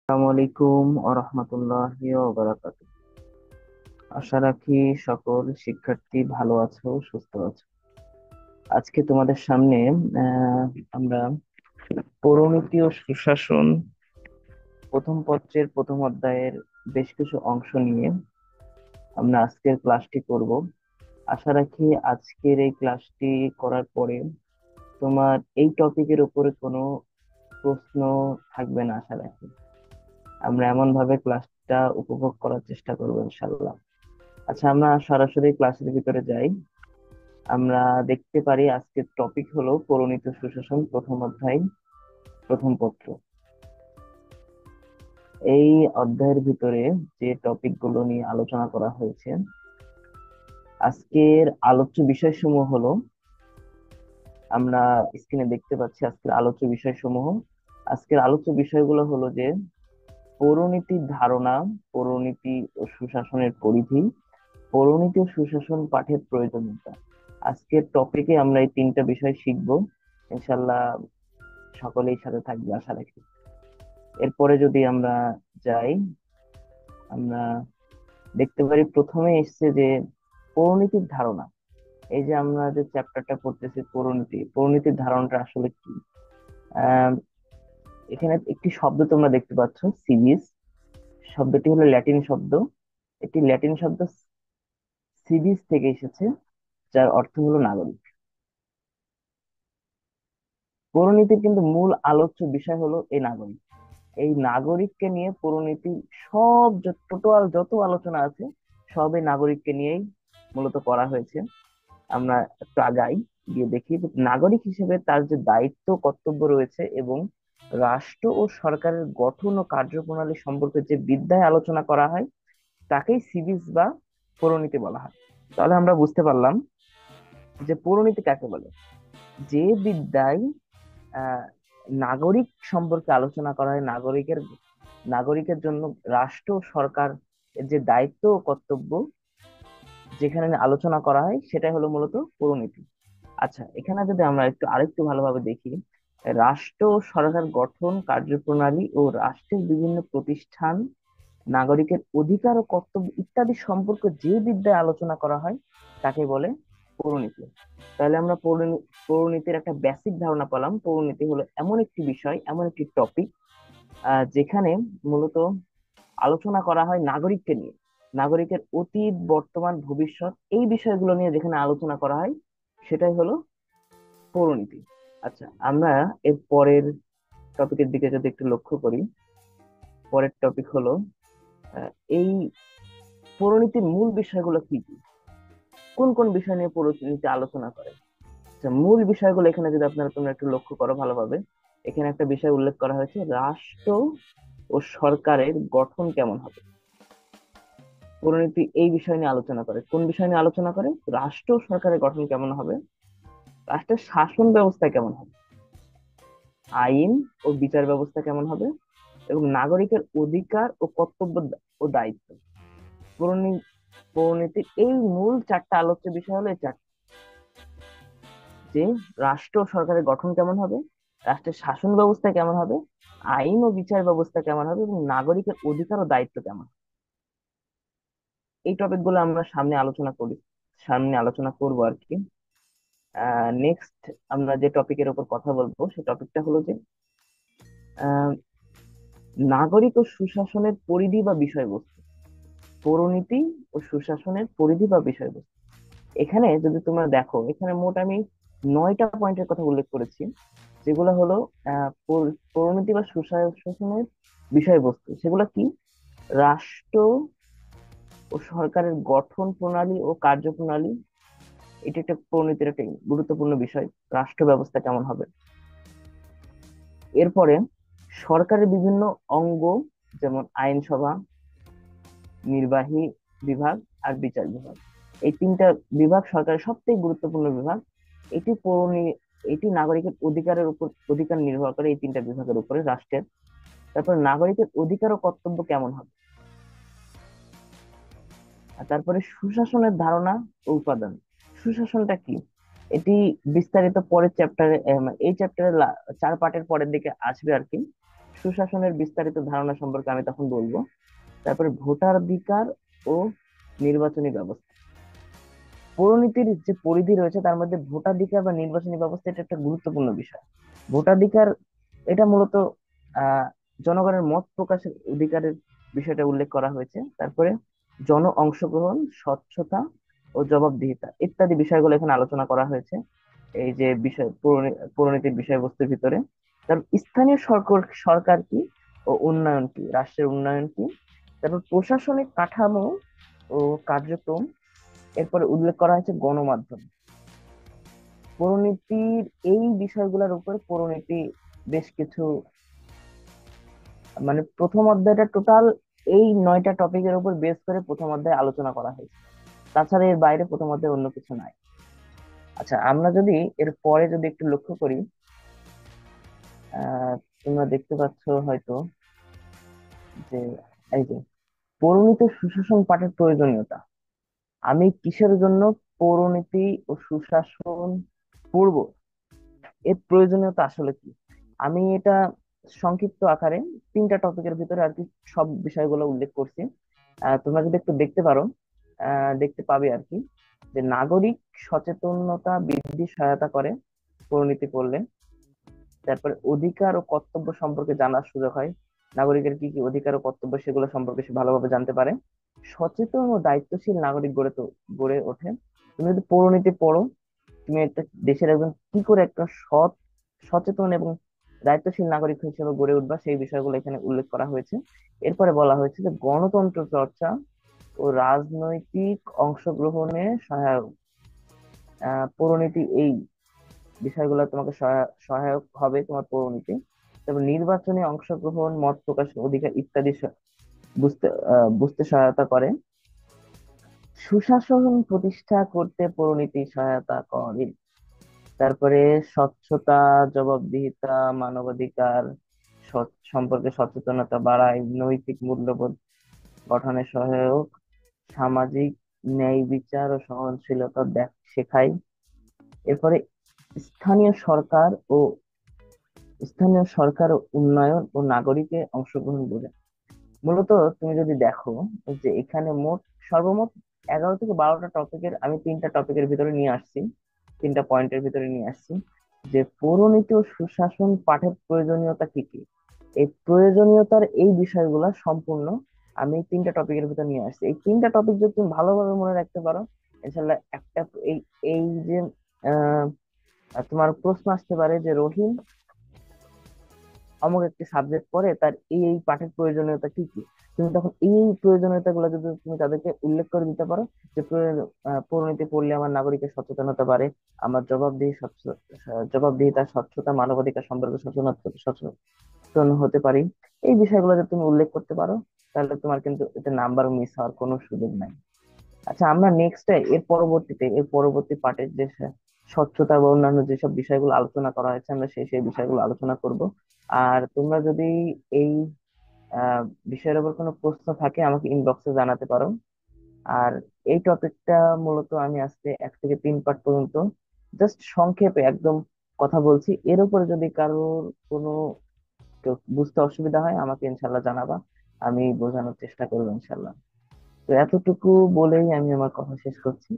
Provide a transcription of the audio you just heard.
আসসালামু আলাইকুম ওয়া বারাকাতুহু। আশা রাখি সকল শিক্ষার্থী ভালো আছো, সুস্থ আছো। আজকে তোমাদের সামনে আহ, আমরা পৌরনীতি ও সুশাসন প্রথম পত্রের প্রথম অধ্যায়ের বেশ কিছু অংশ নিয়ে আমরা আজকের ক্লাসটি করব। আশা রাখি আজকের এই ক্লাসটি করার পরে তোমার এই টপিকের উপরে কোনো প্রশ্ন থাকবে না আশা রাখি। আমরা এমন ভাবে ক্লাসটা উপভোগ করার চেষ্টা করবো ইনশাল্লাহ। আচ্ছা, আমরা সরাসরি ক্লাসের ভিতরে যাই। আমরা দেখতে পারি আজকের টপিক হলো পরিণীত সুশাসন প্রথম অধ্যায় প্রথম পত্র। এই অধ্যায়ের ভিতরে যে টপিক গুলো নিয়ে আলোচনা করা হয়েছে, আজকের আলোচ্য বিষয়সমূহ হলো, আমরা স্ক্রিনে দেখতে পাচ্ছি আজকের আলোচ্য বিষয়সমূহ। আজকের আলোচ্য বিষয়গুলো হলো যে পৌরনীতির ধারণা, পৌরনীতি ও সুশাসনের পরিধি, পৌরনীতি ও সুশাসন পাঠের প্রয়োজনীয়তা। আজকের টপিকে আমরা এই তিনটা বিষয় শিখবো ইনশাল্লাহ। সকলেই সাথে থাকবে আশা রাখি। এরপরে যদি আমরা যাই, আমরা দেখতে পারি প্রথমে এসছে যে পৌরনীতির ধারণা। এই যে আমরা যে চ্যাপ্টারটা পড়তেছি পৌরনীতি, পৌরনীতির ধারণাটা আসলে কি? আহ এখানে একটি শব্দ তোমরা দেখতে পাচ্ছ, সিভিস। শব্দটি হলো ল্যাটিন শব্দ। এটি ল্যাটিন শব্দ সিভিস থেকে এসেছে, যার অর্থ হলো নাগরিক। পৌরনীতির কিন্তু মূল আলোচ্য বিষয় হলো এই নাগরিক। এই নাগরিককে নিয়ে পৌরনীতি, সব টোটাল যত আলোচনা আছে সব এই নাগরিককে নিয়েই মূলত করা হয়েছে। আমরা একটু আগাই, গিয়ে দেখি যে নাগরিক হিসেবে তার যে দায়িত্ব কর্তব্য রয়েছে এবং রাষ্ট্র ও সরকারের গঠন ও কার্যপ্রণালী সম্পর্কে যে বিদ্যায় আলোচনা করা হয় তাকেই সিভিস বা পৌরনীতি বলা হয়। তাহলে আমরা বুঝতে পারলাম যে পৌরনীতি কাকে বলে। যে বিদ্যায় আহ নাগরিক সম্পর্কে আলোচনা করা হয়, নাগরিকের নাগরিকের জন্য রাষ্ট্র ও সরকার এর যে দায়িত্ব ও কর্তব্য যেখানে আলোচনা করা হয়, সেটাই হলো মূলত পৌরনীতি। আচ্ছা, এখানে যদি আমরা একটু আরেকটু ভালোভাবে দেখি, রাষ্ট্র ও সরকার গঠন, কার্যপ্রণালী ও রাষ্ট্রের বিভিন্ন প্রতিষ্ঠান, নাগরিকের অধিকার ও কর্তব্য ইত্যাদি সম্পর্কে যে বিদ্যায় আলোচনা করা হয় তাকে বলে পৌরনীতি। তাহলে আমরা পৌরনীতির একটা বেসিক ধারণা পেলাম। পৌরনীতি হলো এমন একটি বিষয়, এমন একটি টপিক যেখানে মূলত আলোচনা করা হয় নাগরিককে নিয়ে। নাগরিকের অতীত, বর্তমান, ভবিষ্যৎ এই বিষয়গুলো নিয়ে যেখানে আলোচনা করা হয় সেটাই হলো পৌরনীতি। আচ্ছা, আমরা এর পরের টপিকের দিকে যদি একটু লক্ষ্য করি, পরের টপিক হলো আহ, এই পৌরনীতির মূল বিষয়গুলো কি কি, কোন কোন বিষয় নিয়ে পৌরনীতি আলোচনা করে। আচ্ছা, মূল বিষয়গুলো এখানে যদি তোমরা একটু লক্ষ্য করো ভালোভাবে, এখানে একটা বিষয় উল্লেখ করা হয়েছে, রাষ্ট্র ও সরকারের গঠন কেমন হবে। পরিণতি এই বিষয় নিয়ে আলোচনা করে। কোন বিষয় নিয়ে আলোচনা করে? রাষ্ট্র ও সরকারের গঠন কেমন হবে, রাষ্ট্রের শাসন ব্যবস্থা কেমন হবে, আইন ও বিচার ব্যবস্থা কেমন হবে, এবং নাগরিকের অধিকার ও কর্তব্য ও দায়িত্ব। পরিণতির এই মূল চারটা আলোচ্য বিষয় হলো এই চারটা, যে রাষ্ট্র ও সরকারের গঠন কেমন হবে, রাষ্ট্রের শাসন ব্যবস্থা কেমন হবে, আইন ও বিচার ব্যবস্থা কেমন হবে, এবং নাগরিকের অধিকার ও দায়িত্ব কেমন হবে। এই টপিক গুলো আমরা সামনে আলোচনা করবো আর কি। নেক্সট আমরা যে টপিকের উপর কথা বলবো সেই টপিকটা হলো যে আহ, নাগরিক ও সুশাসনের পরিধি বা বিষয়বস্তু। পৌরনীতি ও সুশাসনের পরিধি বা বিষয়বস্তু, এখানে যদি তোমরা দেখো, এখানে মোট আমি 9টা পয়েন্টের কথা উল্লেখ করেছি, যেগুলো হলো পৌরনীতি বা সুশাসনের বিষয়বস্তু। সেগুলো কি? রাষ্ট্র ও সরকারের গঠন প্রণালী ও কার্যপ্রণালী, এটা একটা পৌরনীতির একটা গুরুত্বপূর্ণ বিষয়। রাষ্ট্র ব্যবস্থা কেমন হবে। এরপরে সরকারের বিভিন্ন অঙ্গ, যেমন আইনসভা, নির্বাহী বিভাগ আর বিচার বিভাগ, এই তিনটা বিভাগ সরকারের সবথেকে গুরুত্বপূর্ণ বিভাগ। এটি এটি নাগরিকের অধিকারের উপর অধিকার নির্ভর করে এই তিনটা বিভাগের উপরে রাষ্ট্রের। তারপর নাগরিকের অধিকার ও কর্তব্য কেমন হবে। আর তারপরে সুশাসনের ধারণা ও উপাদান। সুশাসনটা কি, এটি বিস্তারিত পরের চ্যাপ্টারে, এই চ্যাপ্টারের 4 পার্টের পরের দিকে আসবে আর কি। সুশাসনের বিস্তারিত ধারণা সম্পর্কে আমি তখন বলবো। তারপরে ভোটাধিকার ও নির্বাচনী ব্যবস্থা। পৌরনীতির যে পরিধি রয়েছে তার মধ্যে ভোটাধিকার বা নির্বাচনী ব্যবস্থা এটা একটা গুরুত্বপূর্ণ বিষয়। ভোটাধিকার এটা মূলত আহ জনগণের মত প্রকাশের অধিকারের বিষয়টা উল্লেখ করা হয়েছে। তারপরে জন অংশগ্রহণ, স্বচ্ছতা ও জবাবদিহিতা ইত্যাদি বিষয়গুলো এখানে আলোচনা করা হয়েছে এই যে বিষয় পৌরনীতির বিষয়বস্তুর ভিতরে। তারপর স্থানীয় সরকার সরকার কি ও উন্নয়ন কি, রাষ্ট্রের উন্নয়ন কি। তারপর প্রশাসনিক কাঠামো ও কার্যক্রম। এরপরে উল্লেখ করা হয়েছে গণমাধ্যম। পৌরনীতির এই বিষয়গুলোর উপর পৌরনীতি বেশ কিছু, মানে প্রথম অধ্যায়টা টোটাল এই 9টা টপিকের উপর বেস করে প্রথম অধ্যায় আলোচনা করা হয়েছে। তাছাড়া এর বাইরে প্রথম অধ্যায়ে অন্য কিছু নাই। আচ্ছা, আমরা যদি এর পরে যদি একটু লক্ষ্য করি, আহ তোমরা দেখতে পাচ্ছ হয়তো যে এই যে পৌরনীতি ও সুশাসন পাঠের প্রয়োজনীয়তা। আমি কিসের জন্য পৌরনীতি ও সুশাসন পড়ব, এর প্রয়োজনীয়তা আসলে কি, আমি এটা সংক্ষিপ্ত আকারে 3টা টপিকের ভিতরে আর কি সব বিষয়গুলো উল্লেখ করছি। তোমরা যদি একটু দেখতে পারো, দেখতে পাবে আর কি, যে নাগরিক সচেতনতা বৃদ্ধি সহায়তা করে পৌরনীতি পড়লে। তারপরে অধিকার ও কর্তব্য সম্পর্কে জানার সুযোগ হয়, নাগরিকের কি কি অধিকার ও কর্তব্য সেগুলো সম্পর্কে সে ভালোভাবে জানতে পারে। সচেতন ও দায়িত্বশীল নাগরিক গড়ে ওঠে। তুমি যদি পৌরনীতি পড়ো, তুমি একটা দেশের একজন কি করে একটা সৎ, সচেতন এবং দায়িত্বশীল নাগরিক হিসেবে গড়ে উঠবা সেই বিষয়গুলো এখানে উল্লেখ করা হয়েছে। এরপরে বলা হয়েছে যে গণতন্ত্র চর্চা ও রাজনৈতিক অংশগ্রহণে সহায়ক। পৌরনীতি এই বিষয়গুলো তোমাকে সহায়ক হবে তোমার পৌরনীতি। তারপর নির্বাচনে অংশগ্রহণ, মত প্রকাশের অধিকার ইত্যাদি বুঝতে সহায়তা করে। সুশাসন প্রতিষ্ঠা করতে পৌরনীতি সহায়তা করে। তারপরে স্বচ্ছতা, জবাবদিহিতা, মানবাধিকার সম্পর্কে সচেতনতা বাড়ায়, নৈতিক মূল্যবোধ গঠনে সহায়ক, সামাজিক ন্যায় বিচার ও সহনশীলতা শেখায়। এরপরে স্থানীয় সরকার ও স্থানীয় সরকার উন্নয়ন ও নাগরিকের অংশগ্রহণ বোঝায়। মূলত তুমি যদি দেখো যে এখানে সর্বমোট 11 থেকে 12টা টপিকের আমি 3টা টপিকের ভিতরে নিয়ে আসছি, 3টা পয়েন্টের ভিতরে নিয়ে আসছি যে পৌরনীতি ও সুশাসন পাঠের প্রয়োজনীয়তা কি কি। এই প্রয়োজনীয়তার এই বিষয়গুলা সম্পূর্ণ আমি এই 3টা টপিকের ভিতর নিয়ে আসছি। এই 3টা টপিক যদি তুমি ভালোভাবে মনে রাখতে পারো, ইনশাল্লাহ একটা এই এই যে আহ তোমার প্রশ্ন আসতে পারে যে রহিম অমুক একটি সাবজেক্ট পড়ে, তার এই এই পাঠের প্রয়োজনীয়তা কি কি, তুমি তখন এই এই প্রয়োজনীয়তা গুলো যদি তুমি তাদেরকে উল্লেখ করে দিতে পারো যে পরিণতি পড়লে আমার নাগরিকের সচেতনতা বাড়ে, আমার জবাবদিহিতা, স্বচ্ছতা, মানবাধিকার সম্পর্কে সচেতন হতে পারি, এই বিষয়গুলো যদি তুমি উল্লেখ করতে পারো তাহলে তোমার কিন্তু এতে নাম্বার মিস হওয়ার কোনো সুযোগ নাই। আচ্ছা, আমরা নেক্সট এর পরবর্তী পার্টের যে স্বচ্ছতা বা অন্যান্য যেসব বিষয়গুলো আলোচনা করা হয়েছে আমরা সেই সেই বিষয়গুলো আলোচনা করব। আর তোমরা যদি এই আহ বিষয়ের উপর কোনো প্রশ্ন থাকে আমাকে ইনবক্সে জানাতে পারো। আর এই টপিকটা মূলত আমি আজকে 1 থেকে 3 পার্ট পর্যন্ত জাস্ট সংক্ষেপে একদম কথা বলছি। এর উপরে যদি কারোর কোনো বুঝতে অসুবিধা হয় আমাকে ইনশাল্লাহ জানাবা, আমি বোঝানোর চেষ্টা করবো ইনশাল্লাহ। তো এতটুকু বলেই আমি আমার কথা শেষ করছি।